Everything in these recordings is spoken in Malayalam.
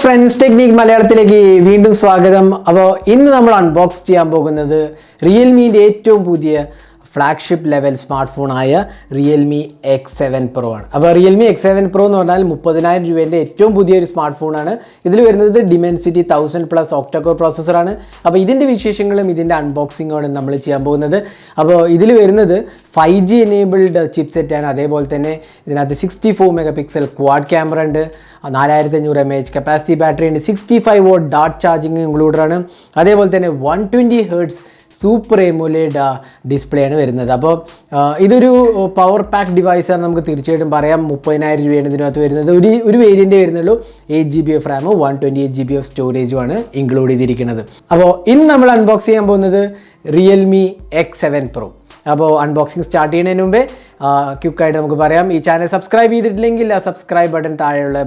friends, Technique മലയാളത്തിലേക്ക് വീണ്ടും സ്വാഗതം. അപ്പോൾ ഇന്ന് നമ്മൾ അൺബോക്സ് ചെയ്യാൻ പോകുന്നത് റിയൽമിൻ്റെ ഏറ്റവും പുതിയ ഫ്ലാഗ്ഷിപ്പ് ലെവൽ സ്മാർട്ട് ഫോണായ റിയൽമി X7 Pro ആണ്. അപ്പോൾ റിയൽമി X7 Pro എന്ന് പറഞ്ഞാൽ 30,000 രൂപേൻ്റെ ഏറ്റവും പുതിയൊരു സ്മാർട്ട് ഫോണാണ്. ഇതിൽ വരുന്നത് ഡിമെൻസിറ്റി 1000+ ഒക്ടോകോർ പ്രോസസ്സറാണ്. അപ്പോൾ ഇതിൻ്റെ വിശേഷങ്ങളും ഇതിൻ്റെ അൺബോക്സിങ്ങുമാണ് നമ്മൾ ചെയ്യാൻ പോകുന്നത്. അപ്പോൾ ഇതിൽ വരുന്നത് 5G എനേബിൾഡ് ചിപ്പ് സെറ്റാണ്. അതേപോലെ തന്നെ ഇതിനകത്ത് 64 MP ക്വാഡ് ക്യാമറ ഉണ്ട്, 4500 mAh കപ്പാസിറ്റി ബാറ്ററി ഉണ്ട്, 65 watt ഡാർട്ട് ചാർജിങ് ഇൻക്ലൂഡറാണ്. അതേപോലെ തന്നെ 120 Hz സൂപ്പർ എമുലേഡ് ഡിസ്പ്ലേ ആണ് വരുന്നത്. അപ്പോൾ ഇതൊരു പവർ പാക്ക് ഡിവൈസാണ് നമുക്ക് തീർച്ചയായിട്ടും പറയാം. 30,000 രൂപയാണ് ഇതിനകത്ത് വരുന്നത്. ഒരു വേരിയൻ്റ് വരുന്നുള്ളൂ. 8GB റാം 128GB സ്റ്റോറേജുമാണ് ഇൻക്ലൂഡ് ചെയ്തിരിക്കുന്നത്. അപ്പോൾ ഇന്ന് നമ്മൾ അൺബോക്സ് ചെയ്യാൻ പോകുന്നത് റിയൽമി X7 Pro. അപ്പോൾ അൺബോക്സിങ് സ്റ്റാർട്ട് ചെയ്യുന്നതിന് മുമ്പേ ക്വിക്കായിട്ട് നമുക്ക് പറയാം, ഈ ചാനൽ സബ്സ്ക്രൈബ് ചെയ്തിട്ടില്ലെങ്കിൽ ആ സബ്സ്ക്രൈബ് ബട്ടൺ താഴെയുള്ള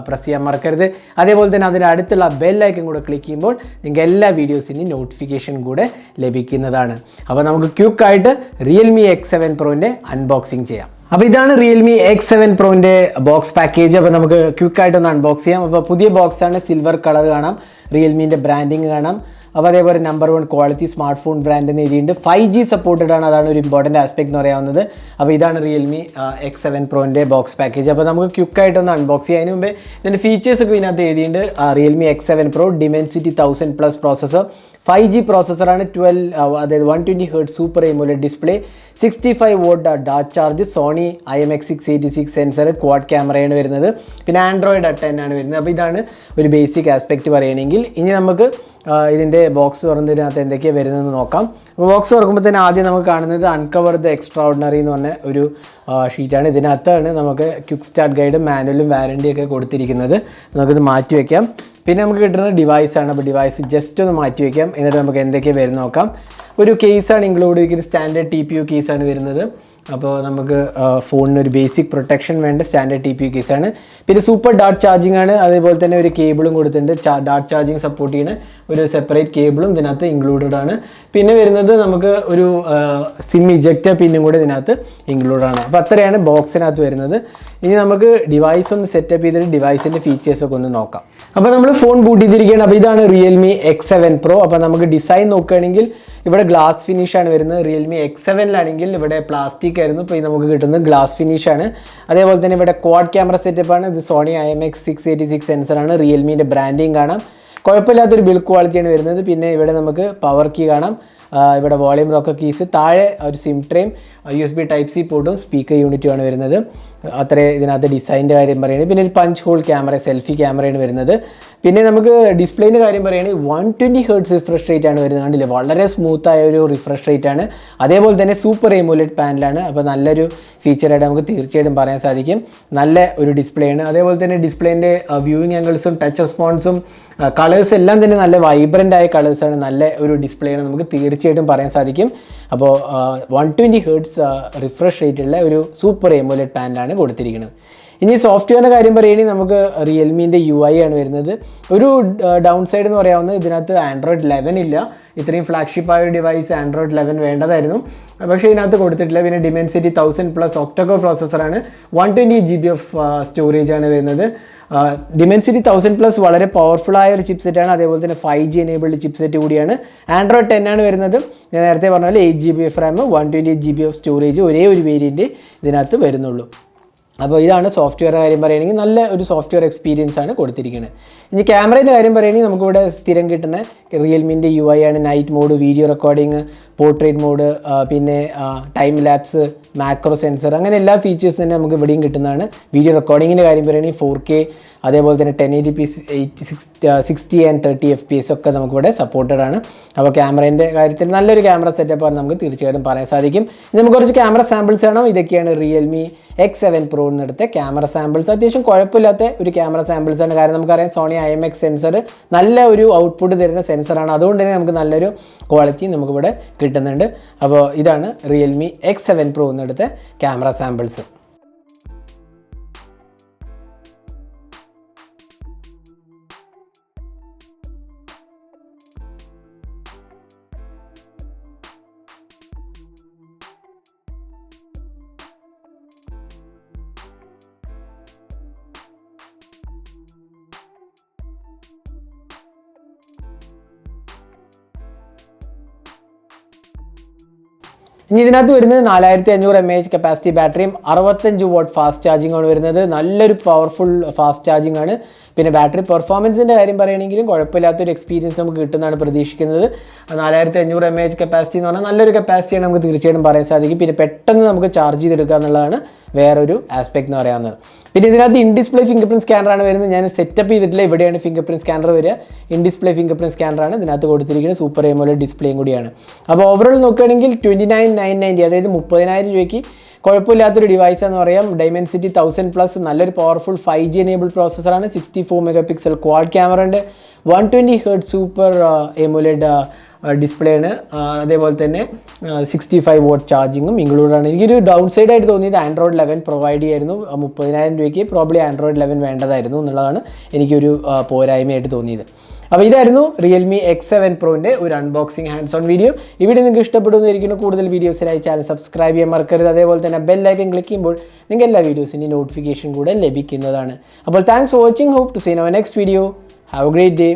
പ്രസ് ചെയ്യാൻ മറക്കരുത്. അതേപോലെ തന്നെ അതിൻ്റെ അടുത്തുള്ള ബെല്ലൈക്കൻ കൂടെ ക്ലിക്ക് ചെയ്യുമ്പോൾ നിങ്ങൾക്ക് എല്ലാ വീഡിയോസിൻ്റെയും നോട്ടിഫിക്കേഷൻ കൂടെ ലഭിക്കുന്നതാണ്. അപ്പോൾ നമുക്ക് ക്വിക്കായിട്ട് റിയൽമി X7 Proൻ്റെ അൺബോക്സിങ് ചെയ്യാം. അപ്പോൾ ഇതാണ് റിയൽമി X7 Proൻ്റെ ബോക്സ് പാക്കേജ്. അപ്പോൾ നമുക്ക് ക്വിക്കായിട്ടൊന്ന് അൺബോക്സ് ചെയ്യാം. അപ്പോൾ പുതിയ ബോക്സാണ്, സിൽവർ കളർ കാണാം, റിയൽമീൻ്റെ ബ്രാൻഡിങ് കാണാം. അപ്പോൾ അതേപോലെ number 1 quality smart phone brand എന്ന് എഴുതിയിട്ടുണ്ട്. 5G സപ്പോർട്ടഡ് ആണ്, അതാണ് ഒരു ഇമ്പോർട്ടൻറ്റ് ആസ്പെക്ട് എന്ന് പറയാവുന്നത്. അപ്പോൾ ഇതാണ് റിയൽമി X7 Proൻ്റെ ബോക്സ് പാക്കേജ്. അപ്പോൾ നമുക്ക് ക്വിക്കായിട്ടൊന്ന് അൺബോക്സ് ചെയ്യാം. അതിന് മുമ്പേ ഇതിൻ്റെ ഫീച്ചേഴ്സൊക്കെ ഇതിനകത്ത് എഴുതിയിട്ടുണ്ട്. Realme X7 Pro Dimensity 1000+ processor, 5G പ്രോസസ്സറാണ്, 120 Hz super AMOLED display, 65 watt dart charge, Sony IMX686 sensor, quad ക്യാമറയാണ് വരുന്നത്, പിന്നെ ആൻഡ്രോയിഡ് 10 ആണ് വരുന്നത്. അപ്പോൾ ഇതാണ് ഒരു ബേസിക് ആസ്പെക്റ്റ് പറയുകയാണെങ്കിൽ. ഇനി നമുക്ക് ഇതിൻ്റെ ബോക്സ് തുറന്നതിനകത്ത് എന്തൊക്കെയാണ് വരുന്നതെന്ന് നോക്കാം. അപ്പോൾ ബോക്സ് തുറക്കുമ്പോൾ തന്നെ ആദ്യം നമുക്ക് കാണുന്നത് അൺകവർ ദ എക്സ്ട്രാordinary എന്ന് പറഞ്ഞ ഒരു ഷീറ്റാണ്. ഇതിനകത്താണ് നമുക്ക് ക്വിക്ക് സ്റ്റാർട്ട് ഗൈഡും മാനുവലും വാറണ്ടിയൊക്കെ കൊടുത്തിരിക്കുന്നത്. നമുക്കിത് മാറ്റി വയ്ക്കാം. പിന്നെ നമുക്ക് കിട്ടുന്നത് ഡിവൈസാണ്. അപ്പോൾ ഡിവൈസ് ജസ്റ്റ് ഒന്ന് മാറ്റി വയ്ക്കാം. എന്നിട്ട് നമുക്ക് എന്തൊക്കെയാണ് വരുന്നത് നോക്കാം. ഒരു കേസാണ് ഇൻക്ലൂഡ് ചെയ്തിരിക്കുന്നത്, സ്റ്റാൻഡേർഡ് TPU കേസാണ് വരുന്നത്. അപ്പോൾ നമുക്ക് ഫോണിന് ഒരു ബേസിക് പ്രൊട്ടക്ഷൻ വേണ്ട സ്റ്റാൻഡേർഡ് TPU കേസാണ്. പിന്നെ സൂപ്പർ ഡാർട്ട് ചാർജിങ് ആണ്. അതേപോലെ തന്നെ ഒരു കേബിളും കൊടുത്തിട്ടുണ്ട്. ഡാർട്ട് ചാർജിങ് സപ്പോർട്ട് ചെയ്യുന്ന ഒരു സെപ്പറേറ്റ് കേബിളും ഇതിനകത്ത് ഇൻക്ലൂഡഡ് ആണ്. പിന്നെ വരുന്നത് നമുക്ക് ഒരു സിം ഇജക്റ്റർ പിന്നും കൂടെ ഇതിനകത്ത് ഇൻക്ലൂഡഡ് ആണ്. അപ്പോൾ അത്രയാണ് ബോക്സിനകത്ത് വരുന്നത്. ഇനി നമുക്ക് ഡിവൈസ് ഒന്ന് സെറ്റപ്പ് ചെയ്തിട്ട് ഡിവൈസിൻ്റെ ഫീച്ചേഴ്സൊക്കെ ഒന്ന് നോക്കാം. അപ്പോൾ നമ്മൾ ഫോൺ ബൂട്ട് ചെയ്തിരിക്കുകയാണ്. അപ്പോൾ ഇതാണ് റിയൽമി X7 Pro. അപ്പോൾ നമുക്ക് ഡിസൈൻ നോക്കുകയാണെങ്കിൽ ഇവിടെ ഗ്ലാസ് ഫിനിഷാണ് വരുന്നത്. റിയൽമി X7ലാണെങ്കിൽ ഇവിടെ പ്ലാസ്റ്റിക് ആയിരുന്നു. ഇപ്പോൾ നമുക്ക് കിട്ടുന്നത് ഗ്ലാസ് ഫിനിഷാണ്. അതേപോലെ തന്നെ ഇവിടെ ക്വാഡ് ക്യാമറ സെറ്റപ്പാണ്. ഇത് സോണി IMX686 സെൻസറാണ്. റിയൽമീൻ്റെ ബ്രാൻഡിങ് കാണാം. കുഴപ്പമില്ലാത്തൊരു ബിൽഡ് ക്വാളിറ്റിയാണ് വരുന്നത്. പിന്നെ ഇവിടെ നമുക്ക് പവർ കീ കാണാം, ഇവിടെ വോളിയം റോക്കർ കീസ്, താഴെ ഒരു സിം ട്രേയും USB Type-C പോർട്ടും സ്പീക്കർ യൂണിറ്റുമാണ് വരുന്നത്. അത്രേ ഇതിനകത്ത് ഡിസൈൻ്റെ കാര്യം പറയുകയാണെങ്കിൽ. പിന്നെ ഒരു പഞ്ച് ഹോൾ ക്യാമറ, സെൽഫി ക്യാമറയാണ് വരുന്നത്. പിന്നെ നമുക്ക് ഡിസ്പ്ലേൻ്റെ കാര്യം പറയുകയാണെങ്കിൽ 120 Hz റിഫ്രഷ് റേറ്റ് ആണ് വരുന്നത്. കണ്ടില്ലേ, വളരെ സ്മൂത്തായ ഒരു റിഫ്രഷ് റേറ്റ് ആണ്. അതേപോലെ തന്നെ സൂപ്പർ എമുലേഡ് പാനലാണ്. അപ്പോൾ നല്ലൊരു ഫീച്ചറായിട്ട് നമുക്ക് തീർച്ചയായിട്ടും പറയാൻ സാധിക്കും. നല്ല ഒരു ഡിസ്പ്ലേ ആണ്. അതേപോലെ തന്നെ ഡിസ്പ്ലേൻ്റെ വ്യൂയിങ് ആംഗിൾസും ടച്ച് റെസ്പോൺസും കളേഴ്സ് എല്ലാം തന്നെ നല്ല വൈബ്രൻ്റ് ആയ കളേഴ്സാണ്. നല്ല ഒരു ഡിസ്പ്ലേ ആണ്, നമുക്ക് തീർച്ചയായിട്ടും പറയാൻ സാധിക്കും. അപ്പോൾ 120 Hz റിഫ്രഷ് റേറ്റുള്ള ഒരു സൂപ്പർ എമുലേഡ് പാനലാണ് കൊടുത്തിരിക്കുന്നത്. ഇനി സോഫ്റ്റ്വെയറിൻ്റെ കാര്യം പറയുകയാണെങ്കിൽ നമുക്ക് റിയൽമീൻ്റെ UI ആണ് വരുന്നത്. ഒരു ഡൗൺ സൈഡ് എന്ന് പറയാവുന്നത് ഇതിനകത്ത് ആൻഡ്രോയിഡ് 11 ഇല്ല. ഇത്രയും ഫ്ലാഗ്ഷിപ്പായ ഒരു ഡിവൈസ് ആൻഡ്രോയിഡ് 11 വേണ്ടതായിരുന്നു, പക്ഷേ ഇതിനകത്ത് കൊടുത്തിട്ടില്ല. പിന്നെ ഡിമെൻസിറ്റി 1000+ ഒക്ടോകോർ പ്രോസസ്സറാണ്, 120GB സ്റ്റോറേജ് ആണ് വരുന്നത്. ഡിമെൻസിറ്റി 1000+ വളരെ പവർഫുള്ളായ ഒരു ചിപ്പ് സെറ്റാണ്. അതേപോലെ തന്നെ 5G എനേബിൾഡ് ചിപ്പ് സെറ്റ് കൂടിയാണ്. ആൻഡ്രോയിഡ് 10 ആണ് വരുന്നത്. ഞാൻ നേരത്തെ പറഞ്ഞ പോലെ 8GB റാം 128GB സ്റ്റോറേജ് ഒരേ ഒരു വേരിയൻറ്റ് ഇതിനകത്ത് വരുന്നുള്ളൂ. അപ്പോൾ ഇതാണ് സോഫ്റ്റ്വെയർ കാര്യം പറയുകയാണെങ്കിൽ നല്ല ഒരു സോഫ്റ്റ്വെയർ എക്സ്പീരിയൻസ് ആണ് കൊടുത്തിരിക്കുന്നത്. ഇനി ക്യാമറയുടെ കാര്യം പറയുകയാണെങ്കിൽ നമുക്കിവിടെ സ്ഥിരം കിട്ടുന്ന റിയൽമീൻ്റെ UI ആണ്. Night mode, video recording, portrait mode, പിന്നെ ടൈം ലാപ്സ്, മാക്രോ സെൻസർ, അങ്ങനെ എല്ലാ ഫീച്ചേഴ്സ് തന്നെ നമുക്ക് ഇവിടെയും കിട്ടുന്നതാണ്. വീഡിയോ റെക്കോർഡിങ്ങിൻ്റെ കാര്യം പറയുകയാണെങ്കിൽ 4K, അതേപോലെ തന്നെ 1080p 60 and 30 FPS ഒക്കെ നമുക്കിവിടെ സപ്പോർട്ടഡ് ആണ്. അപ്പോൾ ക്യാമറേൻ്റെ കാര്യത്തിൽ നല്ലൊരു ക്യാമറ സെറ്റപ്പാണ് നമുക്ക് തീർച്ചയായിട്ടും പറയാൻ സാധിക്കും. ഇനി നമുക്ക് കുറച്ച് ക്യാമറ സാമ്പിൾസ് കാണാം. ഇതൊക്കെയാണ് റിയൽമി X7 Pro എടുത്ത ക്യാമറ സാമ്പിൾസ്. അത്യാവശ്യം കുഴപ്പമില്ലാത്ത ഒരു ക്യാമറ സാമ്പിൾസ് ആണ്. കാരണം നമുക്കറിയാം സോണി IMX സെൻസർ നല്ല ഒരു ഔട്ട്പുട്ട് തരുന്ന സെൻസറാണ്. അതുകൊണ്ട് തന്നെ നമുക്ക് നല്ലൊരു ക്വാളിറ്റി നമുക്കിവിടെ കിട്ടുന്നുണ്ട്. അപ്പോൾ ഇതാണ് റിയൽമി X7 Pro എടുത്ത ക്യാമറ സാമ്പിൾസ്. ഇനി ഇതിനകത്ത് വരുന്നത് 4500 mAh കപ്പാസിറ്റി ബാറ്ററിയും 65 വാട്ട് ഫാസ്റ്റ് ചാർജിംഗ് ആണ് വരുന്നത്. നല്ലൊരു പവർഫുൾ ഫാസ്റ്റ് ചാർജിംഗ് ആണ്. പിന്നെ ബാറ്ററി പെർഫോമൻസിൻ്റെ കാര്യം പറയുകയാണെങ്കിലും കുഴപ്പമില്ലാത്തൊരു എക്സ്പീരിയൻസ് നമുക്ക് കിട്ടുന്നതാണ് പ്രതീക്ഷിക്കുന്നത്. 4500 mAh കപ്പാസിറ്റി എന്ന് പറഞ്ഞാൽ നല്ലൊരു കപ്പാസിറ്റിയാണ് നമുക്ക് തീർച്ചയായിട്ടും പറയാൻ സാധിക്കും. പിന്നെ പെട്ടെന്ന് നമുക്ക് ചാർജ് ചെയ്തെടുക്കുക എന്നുള്ളതാണ് വേറൊരു ആസ്പെക്ട് എന്ന് പറയാവുന്നത്. പിന്നെ ഇതിനകത്ത് ഇൻ ഡിസ്പ്ലേ ഫിംഗർ പ്രിൻറ്റ് സ്കാനറാണ് വരുന്നത്. ഞാൻ സെറ്റപ്പ് ചെയ്തിട്ടില്ല, ഇവിടെയാണ് ഫിംഗർ പ്രിൻറ്റ് സ്കാനർ വരിക. ഇൻ ഡിസ്പ്ലേ ഫിംഗർ പ്രിൻറ്റ് സ്കാനറാണ് ഇതിനകത്ത് കൊടുത്തിരിക്കുന്നത്. സൂപ്പർ AMOLED ഡിസ്പ്ലേയും കൂടിയാണ്. അപ്പോൾ ഓവറോൾ നോക്കുകയാണെങ്കിൽ 29,990, അതായത് 30,000 രൂപയ്ക്ക് കുഴപ്പമില്ലാത്തൊരു ഡിവൈസ് എന്ന് പറയാം. ഡൈമെൻസിറ്റി 1000+, നല്ലൊരു പവർഫുൾ 5G എനേബിൾഡ് പ്രോസസ്സറാണ്. 64 മെഗാപിക്സൽ ക്വാഡ് ക്യാമറ ഉണ്ട്. 120 Hz സൂപ്പർ AMOLED ഡിസ്പ്ലേ ആണ്. അതേപോലെ തന്നെ 65 വാട്ട് ചാർജിങ്ങും ഇൻക്ലൂഡാണ്. എനിക്കൊരു ഡൗൺ സൈഡായിട്ട് തോന്നിയത് Android 11 പ്രൊവൈഡ് ചെയ്യായിരുന്നു. 30,000 രൂപയ്ക്ക് പ്രോബ്ലി Android 11 വേണ്ടതായിരുന്നു എന്നുള്ളതാണ് എനിക്കൊരു പോരായ്മയായിട്ട് തോന്നിയത്. അപ്പോൾ ഇതായിരുന്നു Realme X7 Proൻ്റെ ഒരു അൺബോക്സിങ് ഹാൻഡ്സ് ഓൺ വീഡിയോ. ഈ വീഡിയോ നിങ്ങൾക്ക് ഇഷ്ടപ്പെടുന്നതായിരിക്കും. കൂടുതൽ വീഡിയോസിനായി ചാനൽ സബ്സ്ക്രൈബ് ചെയ്യാൻ മറക്കരുത്. അതേപോലെ തന്നെ ബെല്ലൈക്കൺ ക്ലിക്ക് ചെയ്യുമ്പോൾ നിങ്ങൾക്ക് എല്ലാ വീഡിയോസിൻ്റെയും നോട്ടിഫിക്കേഷൻ കൂടെ ലഭിക്കുന്നതാണ്. അപ്പോൾ thanks for watching. Hope to see in our next video. Have a great day.